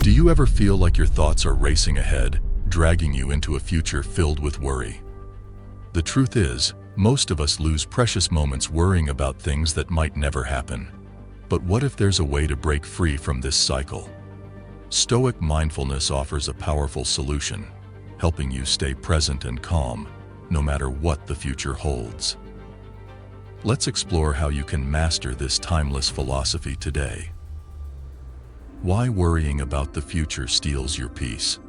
Do you ever feel like your thoughts are racing ahead, dragging you into a future filled with worry? The truth is, most of us lose precious moments worrying about things that might never happen. But what if there's a way to break free from this cycle? Stoic mindfulness offers a powerful solution, helping you stay present and calm, no matter what the future holds. Let's explore how you can master this timeless philosophy today. Why worrying about the future steals your peace?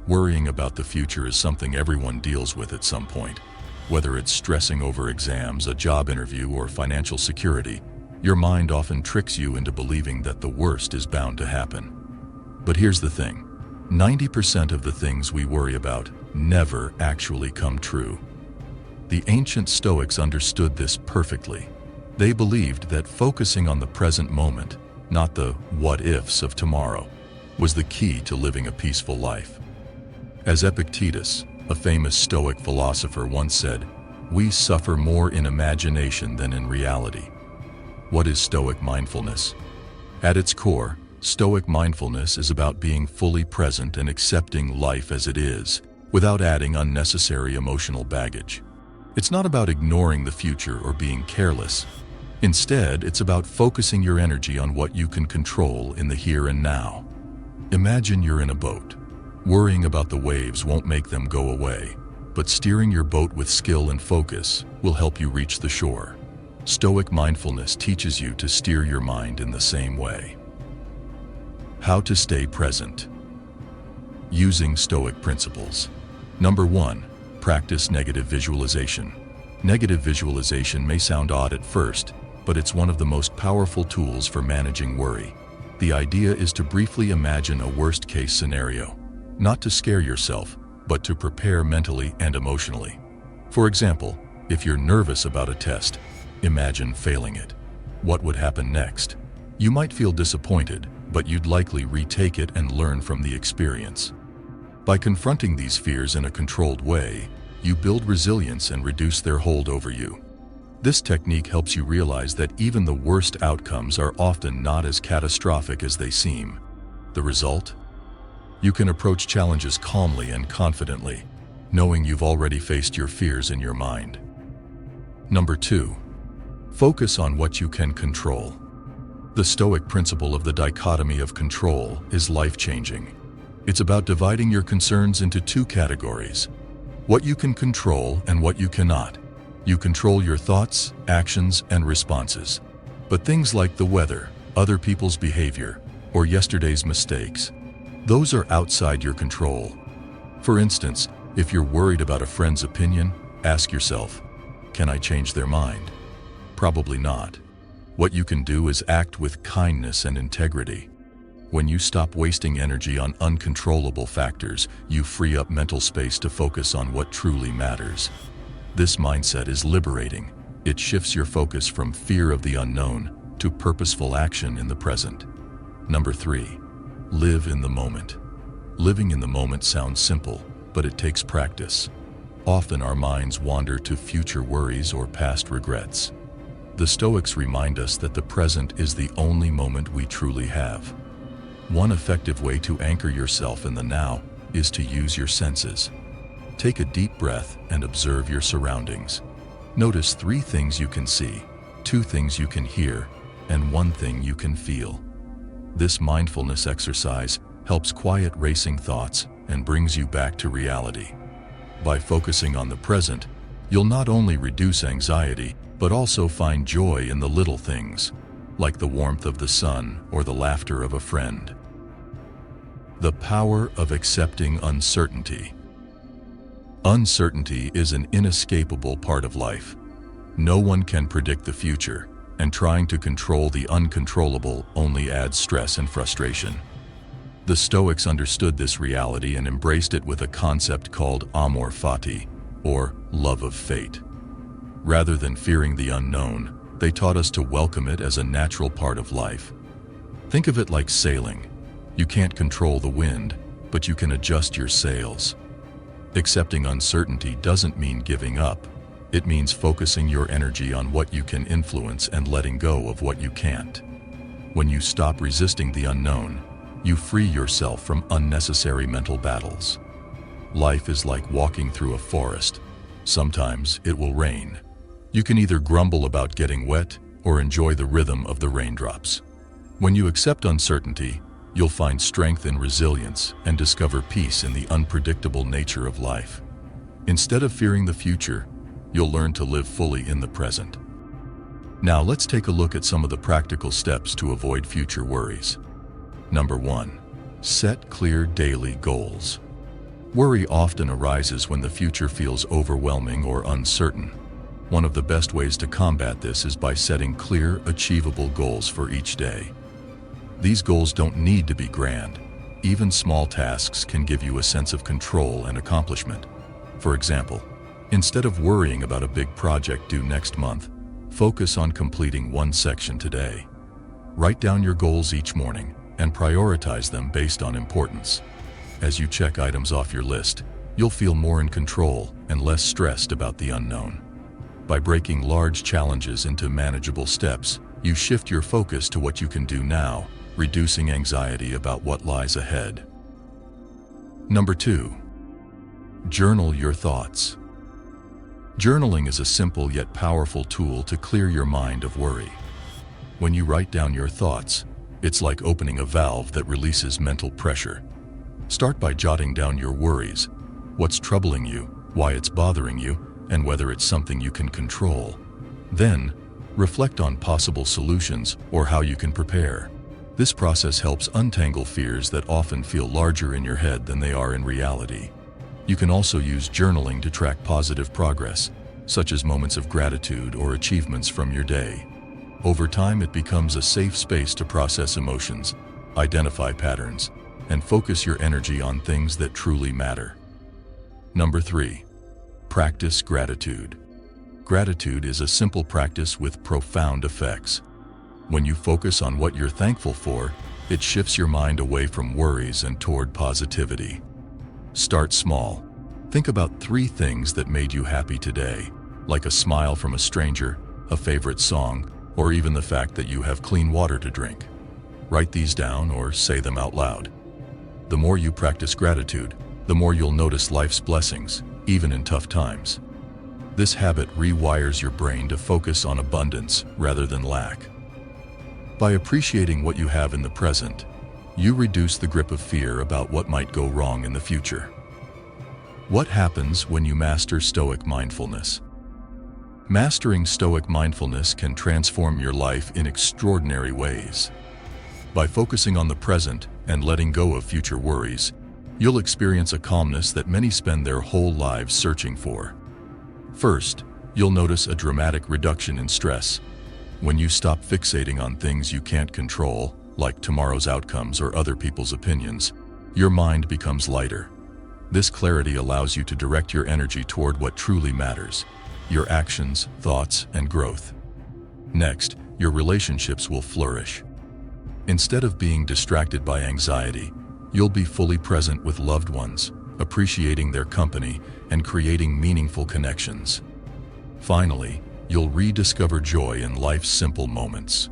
Worrying about the future is something everyone deals with at some point. Whether it's stressing over exams, a job interview, or financial security, your mind often tricks you into believing that the worst is bound to happen. But here's the thing, 90% of the things we worry about never actually come true. The ancient Stoics understood this perfectly. They believed that focusing on the present moment, not the what-ifs of tomorrow, was the key to living a peaceful life. As Epictetus, a famous Stoic philosopher, once said, "We suffer more in imagination than in reality." What is Stoic mindfulness? At its core, Stoic mindfulness is about being fully present and accepting life as it is, without adding unnecessary emotional baggage. It's not about ignoring the future or being careless. Instead, it's about focusing your energy on what you can control in the here and now. Imagine you're in a boat. Worrying about the waves won't make them go away, but steering your boat with skill and focus will help you reach the shore. Stoic mindfulness teaches you to steer your mind in the same way. How to stay present. Using Stoic principles. Number 1, practice negative visualization. Negative visualization may sound odd at first, but it's one of the most powerful tools for managing worry. The idea is to briefly imagine a worst-case scenario, not to scare yourself, but to prepare mentally and emotionally. For example, if you're nervous about a test, imagine failing it. What would happen next? You might feel disappointed, but you'd likely retake it and learn from the experience. By confronting these fears in a controlled way, you build resilience and reduce their hold over you. This technique helps you realize that even the worst outcomes are often not as catastrophic as they seem. The result? You can approach challenges calmly and confidently, knowing you've already faced your fears in your mind. Number 2, focus on what you can control. The Stoic principle of the dichotomy of control is life-changing. It's about dividing your concerns into 2 categories: what you can control and what you cannot. You control your thoughts, actions, and responses. But things like the weather, other people's behavior, or yesterday's mistakes, those are outside your control. For instance, if you're worried about a friend's opinion, ask yourself, can I change their mind? Probably not. What you can do is act with kindness and integrity. When you stop wasting energy on uncontrollable factors, you free up mental space to focus on what truly matters. This mindset is liberating. It shifts your focus from fear of the unknown to purposeful action in the present. Number 3, live in the moment. Living in the moment sounds simple, but it takes practice. Often our minds wander to future worries or past regrets. The Stoics remind us that the present is the only moment we truly have. One effective way to anchor yourself in the now is to use your senses. Take a deep breath and observe your surroundings. Notice 3 things you can see, 2 things you can hear, and 1 thing you can feel. This mindfulness exercise helps quiet racing thoughts and brings you back to reality. By focusing on the present, you'll not only reduce anxiety, but also find joy in the little things, like the warmth of the sun or the laughter of a friend. The power of accepting uncertainty. Uncertainty is an inescapable part of life. No one can predict the future, and trying to control the uncontrollable only adds stress and frustration. The Stoics understood this reality and embraced it with a concept called amor fati, or love of fate. Rather than fearing the unknown, they taught us to welcome it as a natural part of life. Think of it like sailing. You can't control the wind, but you can adjust your sails. Accepting uncertainty doesn't mean giving up. It means focusing your energy on what you can influence and letting go of what you can't. When you stop resisting the unknown, you free yourself from unnecessary mental battles. Life is like walking through a forest. Sometimes it will rain. You can either grumble about getting wet or enjoy the rhythm of the raindrops. When you accept uncertainty, you'll find strength in resilience and discover peace in the unpredictable nature of life. Instead of fearing the future, you'll learn to live fully in the present. Now let's take a look at some of the practical steps to avoid future worries. Number 1. Set clear daily goals. Worry often arises when the future feels overwhelming or uncertain. One of the best ways to combat this is by setting clear, achievable goals for each day. These goals don't need to be grand. Even small tasks can give you a sense of control and accomplishment. For example, instead of worrying about a big project due next month, focus on completing one section today. Write down your goals each morning and prioritize them based on importance. As you check items off your list, you'll feel more in control and less stressed about the unknown. By breaking large challenges into manageable steps, you shift your focus to what you can do now, reducing anxiety about what lies ahead. Number 2. Journal your thoughts. Journaling is a simple yet powerful tool to clear your mind of worry. When you write down your thoughts, it's like opening a valve that releases mental pressure. Start by jotting down your worries, what's troubling you, why it's bothering you, and whether it's something you can control. Then, reflect on possible solutions or how you can prepare. This process helps untangle fears that often feel larger in your head than they are in reality. You can also use journaling to track positive progress, such as moments of gratitude or achievements from your day. Over time, it becomes a safe space to process emotions, identify patterns, and focus your energy on things that truly matter. Number 3. Practice gratitude. Gratitude is a simple practice with profound effects. When you focus on what you're thankful for, it shifts your mind away from worries and toward positivity. Start small. Think about 3 things that made you happy today, like a smile from a stranger, a favorite song, or even the fact that you have clean water to drink. Write these down or say them out loud. The more you practice gratitude, the more you'll notice life's blessings, even in tough times. This habit rewires your brain to focus on abundance rather than lack. By appreciating what you have in the present, you reduce the grip of fear about what might go wrong in the future. What happens when you master Stoic Mindfulness? Mastering Stoic Mindfulness can transform your life in extraordinary ways. By focusing on the present and letting go of future worries, you'll experience a calmness that many spend their whole lives searching for. First, you'll notice a dramatic reduction in stress. When you stop fixating on things you can't control, like tomorrow's outcomes or other people's opinions, your mind becomes lighter. This clarity allows you to direct your energy toward what truly matters: your actions, thoughts, and growth. Next, your relationships will flourish. Instead of being distracted by anxiety, you'll be fully present with loved ones, appreciating their company and creating meaningful connections. Finally, you'll rediscover joy in life's simple moments.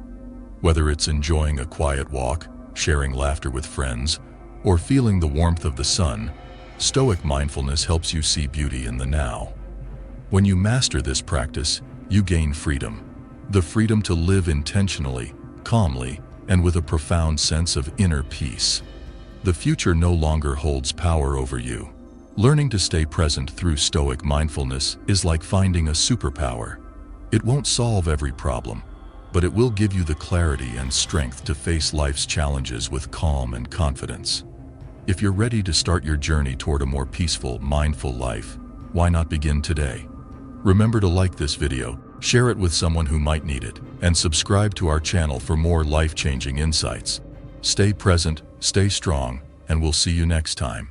Whether it's enjoying a quiet walk, sharing laughter with friends, or feeling the warmth of the sun, Stoic Mindfulness helps you see beauty in the now. When you master this practice, you gain freedom. The freedom to live intentionally, calmly, and with a profound sense of inner peace. The future no longer holds power over you. Learning to stay present through Stoic Mindfulness is like finding a superpower. It won't solve every problem, but it will give you the clarity and strength to face life's challenges with calm and confidence. If you're ready to start your journey toward a more peaceful, mindful life, why not begin today? Remember to like this video, share it with someone who might need it, and subscribe to our channel for more life-changing insights. Stay present, stay strong, and we'll see you next time.